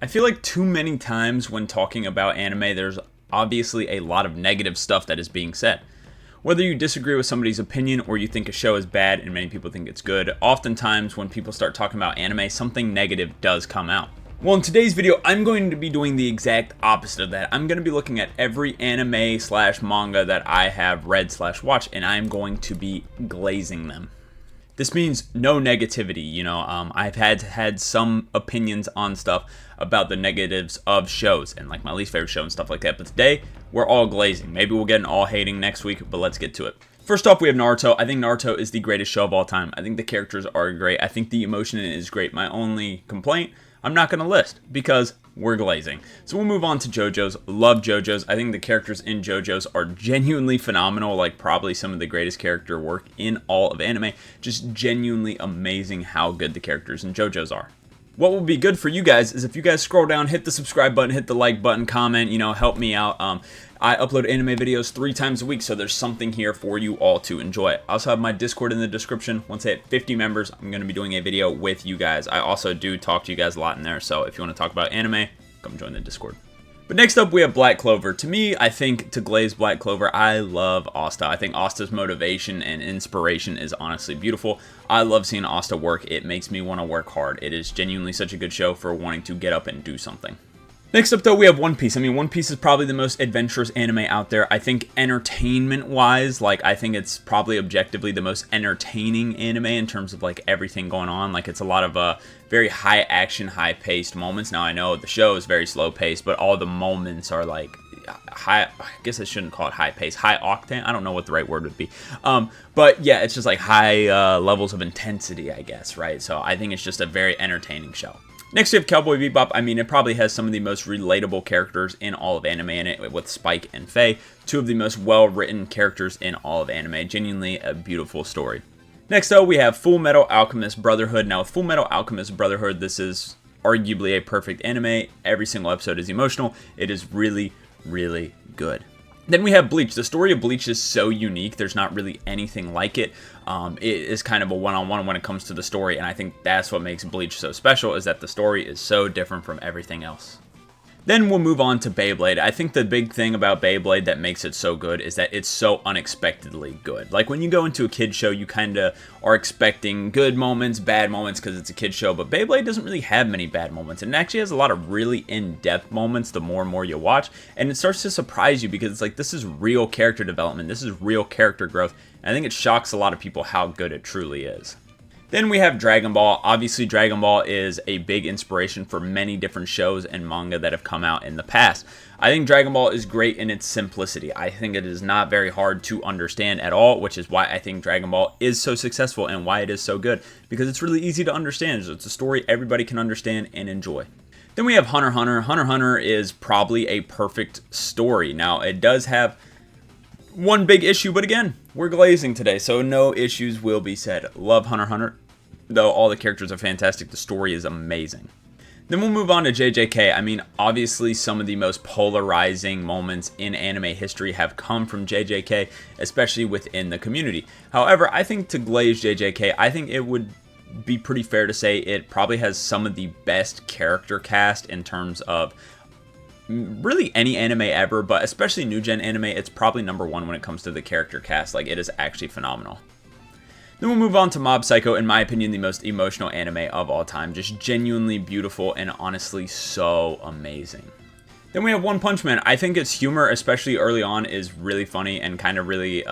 I feel like too many times when talking about anime, there's obviously a lot of negative stuff that is being said. Whether you disagree with somebody's opinion or you think a show is bad and many people think it's good, oftentimes when people start talking about anime, something negative does come out. Well, in today's video, I'm going to be doing the exact opposite of that. I'm going to be looking at every anime slash manga that I have read slash watched, and I'm going to be glazing them. This means no negativity, I've had some opinions on stuff about the negatives of shows and like my least favorite show and stuff like that. But today, we're all glazing. Maybe we'll get an all hating next week, but let's get to it. First off, we have Naruto. I think Naruto is the greatest show of all time. I think the characters are great. I think the emotion in it is great. My only complaint, I'm not going to list because we're glazing. So we'll move on to JoJo's. Love JoJo's. I think the characters in JoJo's are genuinely phenomenal, like probably some of the greatest character work in all of anime. Just genuinely amazing how good the characters in JoJo's are. What will be good for you guys is if you guys scroll down, hit the subscribe button, hit the like button, comment, help me out. I upload anime videos 3 times a week, so there's something here for you all to enjoy. I also have my Discord in the description. Once I hit 50 members, I'm going to be doing a video with you guys. I also do talk to you guys a lot in there, so if you want to talk about anime, come join the Discord. But next up, we have Black Clover. To me, I think to glaze Black Clover, I love Asta. I think Asta's motivation and inspiration is honestly beautiful. I love seeing Asta work. It makes me want to work hard. It is genuinely such a good show for wanting to get up and do something. Next up, though, we have One Piece. One Piece is probably the most adventurous anime out there. I think entertainment-wise, I think it's probably objectively the most entertaining anime in terms of, everything going on. It's a lot of very high-action, high-paced moments. Now, I know the show is very slow-paced, but all the moments are, high, I guess I shouldn't call it high-paced, high-octane. I don't know what the right word would be. But, yeah, it's just, high levels of intensity, I guess, right? So I think it's just a very entertaining show. Next, we have Cowboy Bebop. It probably has some of the most relatable characters in all of anime in it, with Spike and Faye, 2 of the most well-written characters in all of anime. Genuinely a beautiful story. Next, though, we have Full Metal Alchemist Brotherhood. Now, with Full Metal Alchemist Brotherhood, this is arguably a perfect anime. Every single episode is emotional. It is really, really good. Then we have Bleach. The story of Bleach is so unique. There's not really anything like it. It is kind of a one-on-one when it comes to the story, and I think that's what makes Bleach so special, is that the story is so different from everything else. Then we'll move on to Beyblade. I think the big thing about Beyblade that makes it so good is that it's so unexpectedly good. When you go into a kid's show, you kind of are expecting good moments, bad moments because it's a kid's show, but Beyblade doesn't really have many bad moments, and it actually has a lot of really in-depth moments the more and more you watch, and it starts to surprise you because it's this is real character development, this is real character growth, and I think it shocks a lot of people how good it truly is. Then we have Dragon Ball. Obviously, Dragon Ball is a big inspiration for many different shows and manga that have come out in the past. I think Dragon Ball is great in its simplicity. I think it is not very hard to understand at all, which is why I think Dragon Ball is so successful and why it is so good, because it's really easy to understand. It's a story everybody can understand and enjoy. Then we have Hunter x Hunter. Hunter x Hunter is probably a perfect story. Now, it does have one big issue, but again, we're glazing today, so no issues will be said. Love Hunter x Hunter, though all the characters are fantastic. The story is amazing. Then we'll move on to JJK. Obviously, some of the most polarizing moments in anime history have come from JJK, especially within the community. However, I think to glaze JJK, I think it would be pretty fair to say it probably has some of the best character cast in terms of really any anime ever, but especially new gen anime. It's probably number 1 when it comes to the character cast. It is actually phenomenal. Then we'll move on to Mob Psycho, in my opinion, the most emotional anime of all time. Just genuinely beautiful and honestly so amazing. Then we have One Punch Man. I think its humor, especially early on, is really funny and kind of really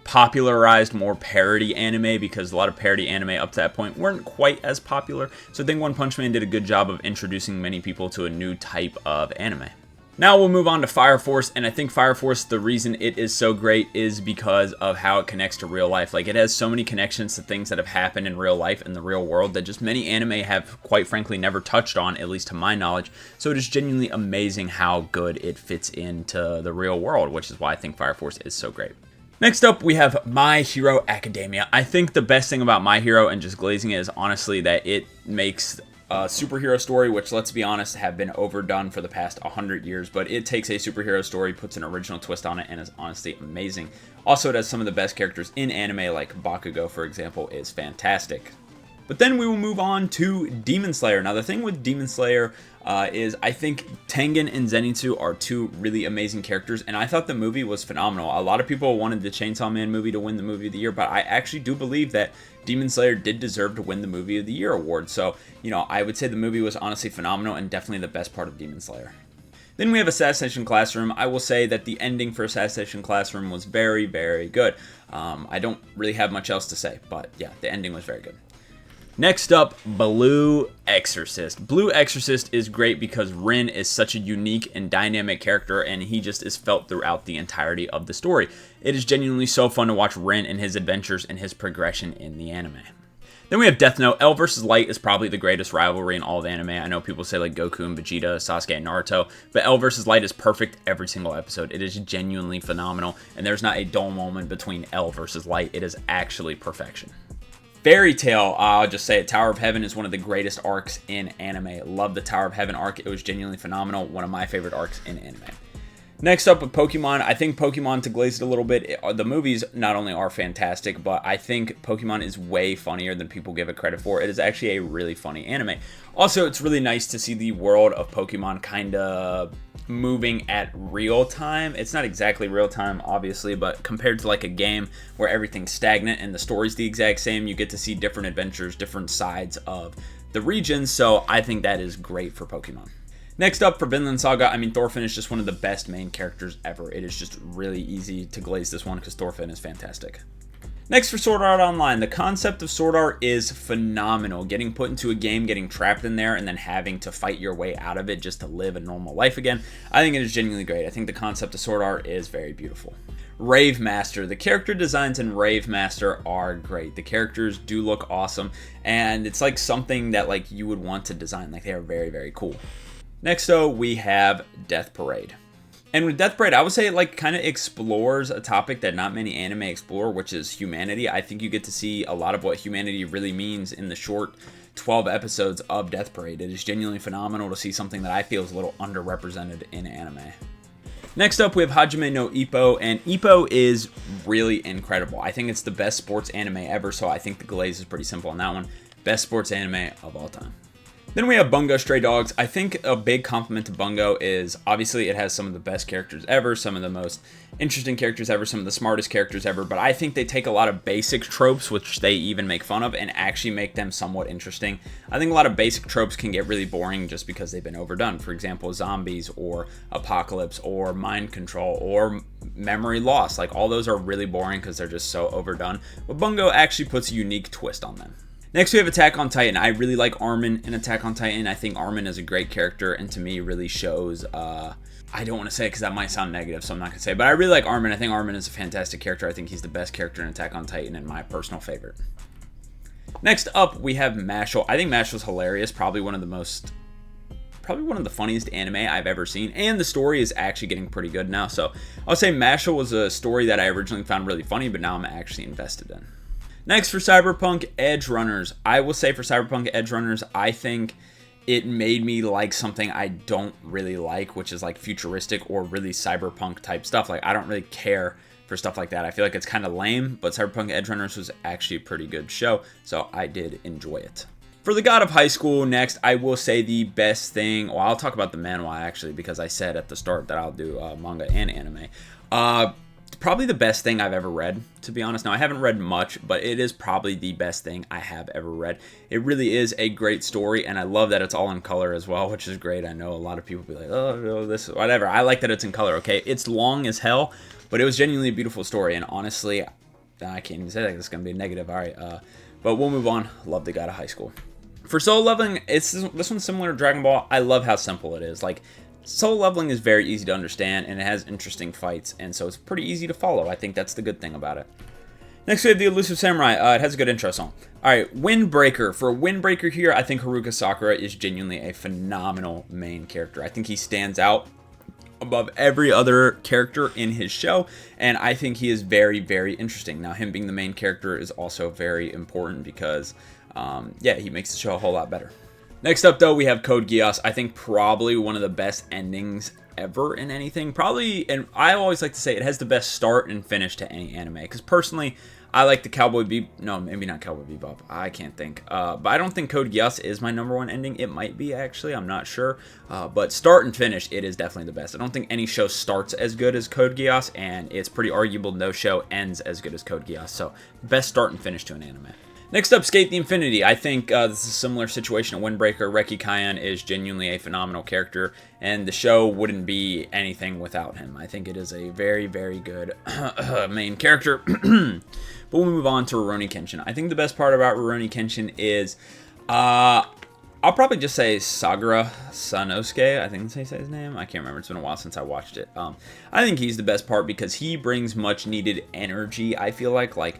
popularized more parody anime, because a lot of parody anime up to that point weren't quite as popular. So I think One Punch Man did a good job of introducing many people to a new type of anime. Now we'll move on to Fire Force, and I think Fire Force, the reason it is so great is because of how it connects to real life. It has so many connections to things that have happened in real life, in the real world, that just many anime have, quite frankly, never touched on, at least to my knowledge. So it is genuinely amazing how good it fits into the real world, which is why I think Fire Force is so great. Next up, we have My Hero Academia. I think the best thing about My Hero and just glazing it is honestly that it makes a superhero story, which, let's be honest, have been overdone for the past 100 years, but it takes a superhero story, puts an original twist on it, and is honestly amazing. Also, it has some of the best characters in anime, like Bakugo, for example, is fantastic. But then we will move on to Demon Slayer. Now, the thing with Demon Slayer, is I think Tengen and Zenitsu are two really amazing characters, and I thought the movie was phenomenal. A lot of people wanted the Chainsaw Man movie to win the movie of the year, but I actually do believe that Demon Slayer did deserve to win the movie of the year award. So, I would say the movie was honestly phenomenal and definitely the best part of Demon Slayer. Then we have Assassination Classroom. I will say that the ending for Assassination Classroom was very, very good. I don't really have much else to say, but yeah, the ending was very good. Next up, Blue Exorcist. Blue Exorcist is great because Rin is such a unique and dynamic character, and he just is felt throughout the entirety of the story. It is genuinely so fun to watch Rin and his adventures and his progression in the anime. Then we have Death Note. L versus Light is probably the greatest rivalry in all of anime. I know people say like Goku and Vegeta, Sasuke and Naruto, but L versus Light is perfect every single episode. It is genuinely phenomenal, and there's not a dull moment between L versus Light. It is actually perfection. Fairy Tail, I'll just say it, Tower of Heaven is one of the greatest arcs in anime. Love the Tower of Heaven arc. It was genuinely phenomenal. One of my favorite arcs in anime. Next up with Pokemon, I think Pokemon, to glaze it a little bit, the movies not only are fantastic, but I think Pokemon is way funnier than people give it credit for. It is actually a really funny anime. Also, it's really nice to see the world of Pokemon kind of moving at real time. It's not exactly real time, obviously, but compared to like a game where everything's stagnant and the story's the exact same, you get to see different adventures, different sides of the regions, so I think that is great for Pokemon. Next up for Vinland Saga, Thorfinn is just one of the best main characters ever. It is just really easy to glaze this one because Thorfinn is fantastic. Next for Sword Art Online, the concept of Sword Art is phenomenal. Getting put into a game, getting trapped in there, and then having to fight your way out of it just to live a normal life again, I think it is genuinely great. I think the concept of Sword Art is very beautiful. Rave Master. The character designs in Rave Master are great. The characters do look awesome, and it's like something that like you would want to design. Like they are very, very cool. Next, though, we have Death Parade. And with Death Parade, I would say it like kind of explores a topic that not many anime explore, which is humanity. I think you get to see a lot of what humanity really means in the short 12 episodes of Death Parade. It is genuinely phenomenal to see something that I feel is a little underrepresented in anime. Next up, we have Hajime no Ippo, and Ippo is really incredible. I think it's the best sports anime ever, so I think the glaze is pretty simple on that one. Best sports anime of all time. Then we have Bungo Stray Dogs. I think a big compliment to Bungo is obviously it has some of the best characters ever, some of the most interesting characters ever, some of the smartest characters ever, but I think they take a lot of basic tropes, which they even make fun of, and actually make them somewhat interesting. I think a lot of basic tropes can get really boring just because they've been overdone. For example, zombies or apocalypse or mind control or memory loss. Like all those are really boring because they're just so overdone, but Bungo actually puts a unique twist on them. Next, we have Attack on Titan. I really like Armin in Attack on Titan. I think Armin is a great character, and to me really shows, I don't want to say it because that might sound negative, so I'm not going to say it, but I really like Armin. I think Armin is a fantastic character. I think he's the best character in Attack on Titan and my personal favorite. Next up, we have Mashle. I think Mashle's hilarious, probably one of the funniest anime I've ever seen, and the story is actually getting pretty good now, so I'll say Mashle was a story that I originally found really funny, but now I'm actually invested in. Next, for Cyberpunk Edgerunners, I will say for Cyberpunk Edgerunners, I think it made me like something I don't really like, which is like futuristic or really cyberpunk type stuff. Like I don't really care for stuff like that. I feel like it's kind of lame, but Cyberpunk Edgerunners was actually a pretty good show, so I did enjoy it. For the God of High School, next, I will say the best thing, well, I'll talk about the manhwa actually, because I said at the start that I'll do manga and anime. Probably the best thing I've ever read, to be honest. Now, I haven't read much, but it is probably the best thing I have ever read. It really is a great story, and I love that it's all in color as well, which is great. I know a lot of people be like, oh, no, this, whatever. I like that it's in color, okay? It's long as hell, but it was genuinely a beautiful story, and honestly, I can't even say that. It's going to be a negative. All right, but we'll move on. Love the God of High School. For Solo Leveling, this one's similar to Dragon Ball. I love how simple it is. Like, Solo Leveling is very easy to understand, and it has interesting fights, and so it's pretty easy to follow. I think that's the good thing about it. Next, we have the Elusive Samurai. It has a good intro song. All right, Windbreaker. For Windbreaker here, I think Haruka Sakura is genuinely a phenomenal main character. I think he stands out above every other character in his show, and I think he is very, very interesting. Now, him being the main character is also very important because, he makes the show a whole lot better. Next up, though, we have Code Geass. I think probably one of the best endings ever in anything. Probably, and I always like to say it has the best start and finish to any anime. Because personally, I like the Cowboy Bebop. No, maybe not Cowboy Bebop. I can't think. But I don't think Code Geass is my number one ending. It might be, actually. I'm not sure. But start and finish, it is definitely the best. I don't think any show starts as good as Code Geass, and it's pretty arguable no show ends as good as Code Geass. So, best start and finish to an anime. Next up, Skate the Infinity. I think this is a similar situation to Windbreaker. Reki Kayan is genuinely a phenomenal character, and the show wouldn't be anything without him. I think it is a very, very good main character. But we'll move on to Rurouni Kenshin. I think the best part about Rurouni Kenshin is, I'll probably just say Sagura Sanosuke. I think that's how you say his name. I can't remember. It's been a while since I watched it. I think he's the best part because he brings much needed energy. I feel like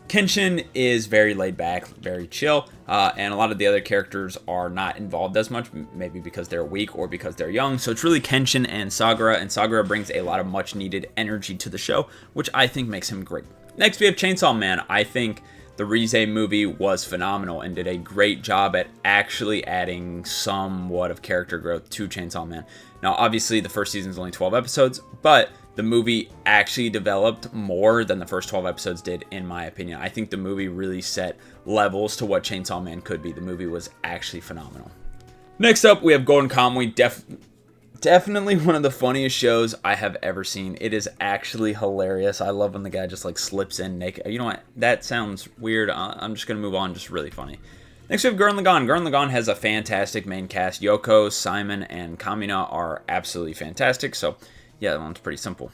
Kenshin is very laid back, very chill, and a lot of the other characters are not involved as much, maybe because they're weak or because they're young. So it's really Kenshin and Sagura brings a lot of much needed energy to the show, which I think makes him great. Next, we have Chainsaw Man. I think the Rize movie was phenomenal and did a great job at actually adding somewhat of character growth to Chainsaw Man. Now, obviously, the first season is only 12 episodes, but the movie actually developed more than the first 12 episodes did, in my opinion. I think the movie really set levels to what Chainsaw Man could be. The movie was actually phenomenal. Next up, we have Golden Kamuy. Definitely one of the funniest shows I have ever seen. It is actually hilarious. I love when the guy just like slips in naked. You know what? That sounds weird. I'm just going to move on. Just really funny. Next we have Gurren Lagann. Gurren Lagann has a fantastic main cast. Yoko, Simon, and Kamina are absolutely fantastic. So yeah, that one's pretty simple.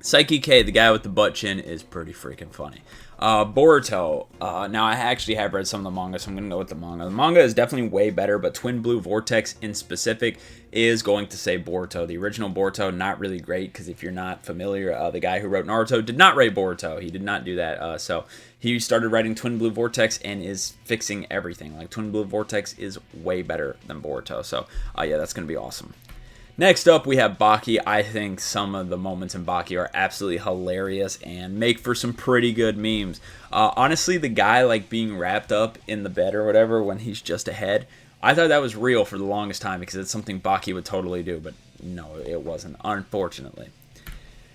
Psyche K, the guy with the butt chin, is pretty freaking funny. Boruto. Now, I actually have read some of the manga, so I'm going to go with the manga. The manga is definitely way better, but Twin Blue Vortex in specific is going to say Boruto. The original Boruto, not really great, because if you're not familiar, the guy who wrote Naruto did not write Boruto. He did not do that. So he started writing Twin Blue Vortex and is fixing everything. Like, Twin Blue Vortex is way better than Boruto. So, yeah, that's going to be awesome. Next up, we have Baki. I think some of the moments in Baki are absolutely hilarious and make for some pretty good memes. Honestly, the guy like being wrapped up in the bed or whatever when he's just ahead, I thought that was real for the longest time because it's something Baki would totally do, but no, it wasn't, unfortunately.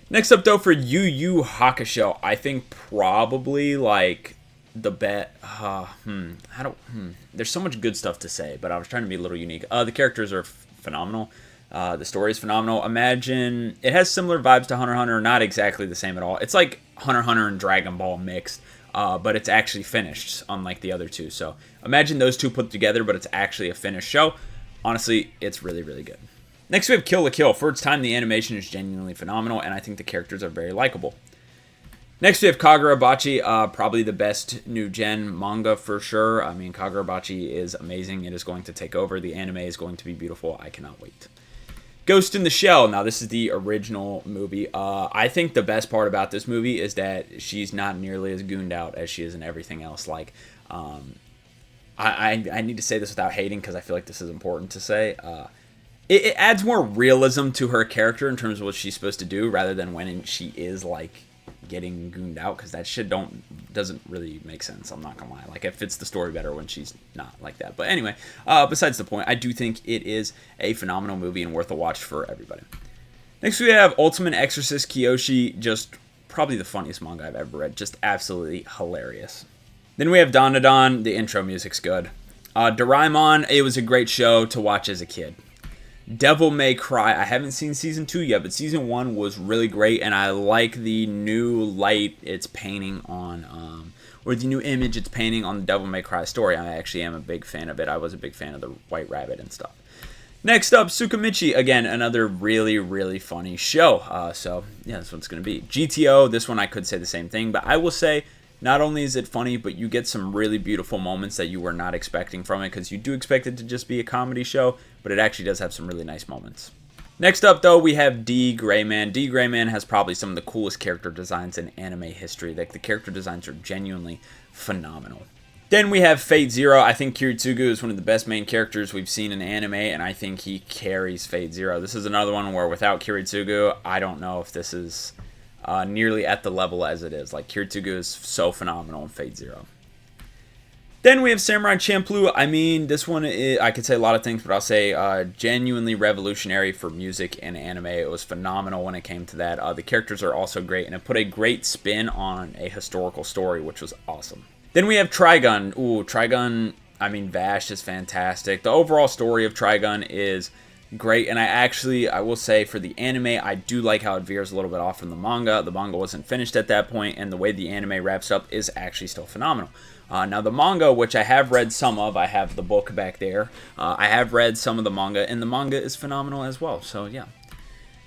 Next up, though, for Yu Yu Hakusho, I think probably like the there's so much good stuff to say, but I was trying to be a little unique. The characters are phenomenal. The story is phenomenal. Imagine, it has similar vibes to Hunter x Hunter, not exactly the same at all. It's like Hunter x Hunter and Dragon Ball mixed, but it's actually finished, unlike the other two. So imagine those two put together, but it's actually a finished show. Honestly, it's really, really good. Next, we have Kill la Kill. For its time, the animation is genuinely phenomenal, and I think the characters are very likable. Next, we have Kagurabachi, probably the best new gen manga for sure. I mean, Kagurabachi is amazing. It is going to take over. The anime is going to be beautiful. I cannot wait. Ghost in the Shell. Now, this is the original movie. I think the best part about this movie is that she's not nearly as gooned out as she is in everything else. Like, I need to say this without hating because I feel like this is important to say. It adds more realism to her character in terms of what she's supposed to do rather than when she is, like, getting gooned out, because that shit doesn't really make sense. I'm not gonna lie. Like, it fits the story better when she's not like that. But anyway, besides the point, I do think it is a phenomenal movie and worth a watch for everybody. Next we have Ultimate Exorcist Kyoshi, just probably the funniest manga I've ever read. Just absolutely hilarious. Then we have Dandadan. The intro music's good. Doraemon, it was a great show to watch as a kid. Devil May Cry, I haven't seen Season 2 yet, but Season 1 was really great, and I like the new light it's painting on, or the new image it's painting on the Devil May Cry story. I actually am a big fan of it. I was a big fan of the White Rabbit and stuff. Next up, Tsukimichi, again, another really, really funny show. So, yeah, that's what it's going to be. GTO, this one I could say the same thing, but I will say, not only is it funny, but you get some really beautiful moments that you were not expecting from it, because you do expect it to just be a comedy show, but it actually does have some really nice moments. Next up, though, we have D. Grayman. D. Grayman has probably some of the coolest character designs in anime history. Like, the character designs are genuinely phenomenal. Then we have Fate Zero. I think Kiritsugu is one of the best main characters we've seen in anime, and I think he carries Fate Zero. This is another one where without Kiritsugu, I don't know if this is nearly at the level as it is. Like, Kiritsugu is so phenomenal in Fate Zero. Then we have Samurai Champloo. I mean, this one, I could say a lot of things, but I'll say genuinely revolutionary for music and anime. It was phenomenal when it came to that. The characters are also great, and it put a great spin on a historical story, which was awesome. Then we have Trigun. Ooh, Trigun, I mean, Vash is fantastic. The overall story of Trigun is great, and I will say for the anime, I do like how it veers a little bit off from the manga. The manga wasn't finished at that point, and the way the anime wraps up is actually still phenomenal. Now the manga, which I have read some of, I have the book back there. I have read some of the manga, and the manga is phenomenal as well, so yeah.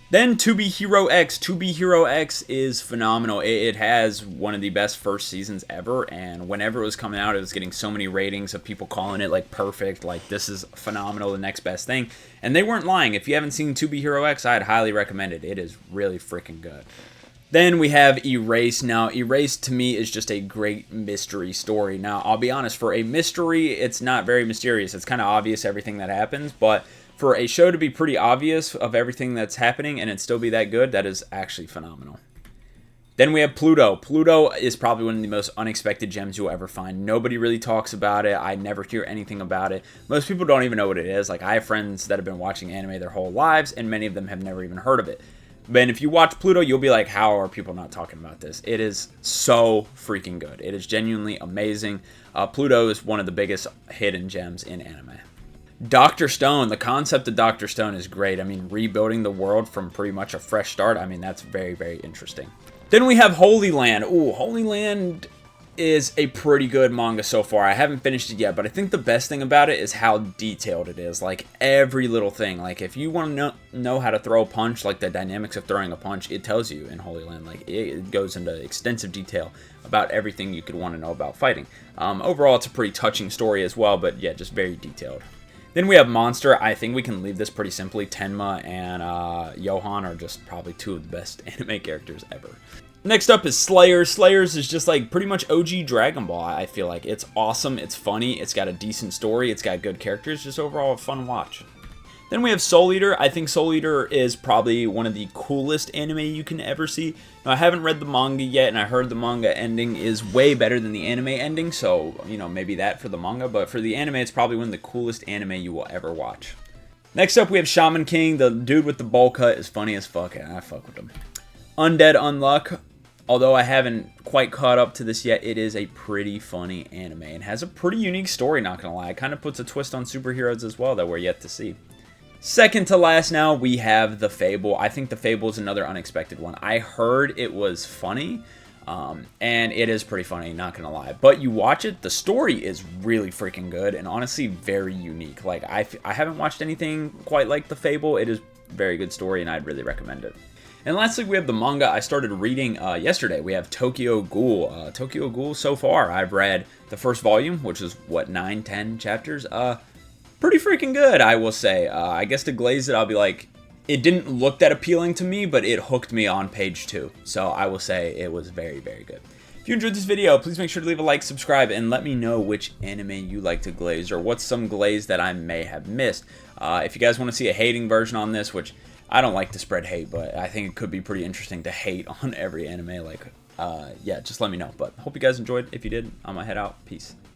Then To Be Hero X. To Be Hero X is phenomenal. It has one of the best first seasons ever, and whenever it was coming out, it was getting so many ratings of people calling it like perfect, like this is phenomenal, the next best thing. And they weren't lying. If you haven't seen To Be Hero X, I'd highly recommend it. It is really freaking good. Then we have Erase. Now, Erase to me is just a great mystery story. Now, I'll be honest, for a mystery, it's not very mysterious. It's kind of obvious everything that happens, but for a show to be pretty obvious of everything that's happening and it still be that good, that is actually phenomenal. Then we have Pluto. Pluto is probably one of the most unexpected gems you'll ever find. Nobody really talks about it. I never hear anything about it. Most people don't even know what it is. Like, I have friends that have been watching anime their whole lives, and many of them have never even heard of it. But if you watch Pluto, you'll be like, how are people not talking about this? It is so freaking good. It is genuinely amazing. Pluto is one of the biggest hidden gems in anime. Dr. Stone. The concept of Dr. Stone is great. I mean, rebuilding the world from pretty much a fresh start. I mean, that's very, very interesting. Then we have Holy Land. Ooh, Holy Land is a pretty good manga so far. I haven't finished it yet, but I think the best thing about it is how detailed it is. Like, every little thing. Like, if you want to know how to throw a punch, like the dynamics of throwing a punch, it tells you in Holy Land. Like, it goes into extensive detail about everything you could want to know about fighting. Overall, it's a pretty touching story as well, but yeah, just very detailed. Then we have Monster. I think we can leave this pretty simply. Tenma and Johan are just probably two of the best anime characters ever. Next up is Slayers. Slayers is just like pretty much OG Dragon Ball, I feel like. It's awesome, it's funny, it's got a decent story, it's got good characters, just overall a fun watch. Then we have Soul Eater. I think Soul Eater is probably one of the coolest anime you can ever see. Now, I haven't read the manga yet, and I heard the manga ending is way better than the anime ending, so, you know, maybe that for the manga, but for the anime, it's probably one of the coolest anime you will ever watch. Next up, we have Shaman King. The dude with the bowl cut is funny as fuck, and I fuck with him. Undead Unluck. Although I haven't quite caught up to this yet, it is a pretty funny anime and has a pretty unique story, not gonna lie. It kind of puts a twist on superheroes as well that we're yet to see. Second to last now, we have The Fable. I think The Fable is another unexpected one. I heard it was funny, and it is pretty funny, not gonna lie. But you watch it, the story is really freaking good and honestly very unique. Like, I haven't watched anything quite like The Fable. It is a very good story and I'd really recommend it. And lastly, we have the manga I started reading yesterday. We have Tokyo Ghoul. Tokyo Ghoul, so far, I've read the first volume, which is, what, 9, 10 chapters? Pretty freaking good, I will say. I guess to glaze it, I'll be like, it didn't look that appealing to me, but it hooked me on page 2. So I will say it was very, very good. If you enjoyed this video, please make sure to leave a like, subscribe, and let me know which anime you like to glaze, or what's some glaze that I may have missed. If you guys want to see a hating version on this, which I don't like to spread hate, but I think it could be pretty interesting to hate on every anime. Like, yeah, just let me know. But hope you guys enjoyed. If you did, I'm gonna head out. Peace.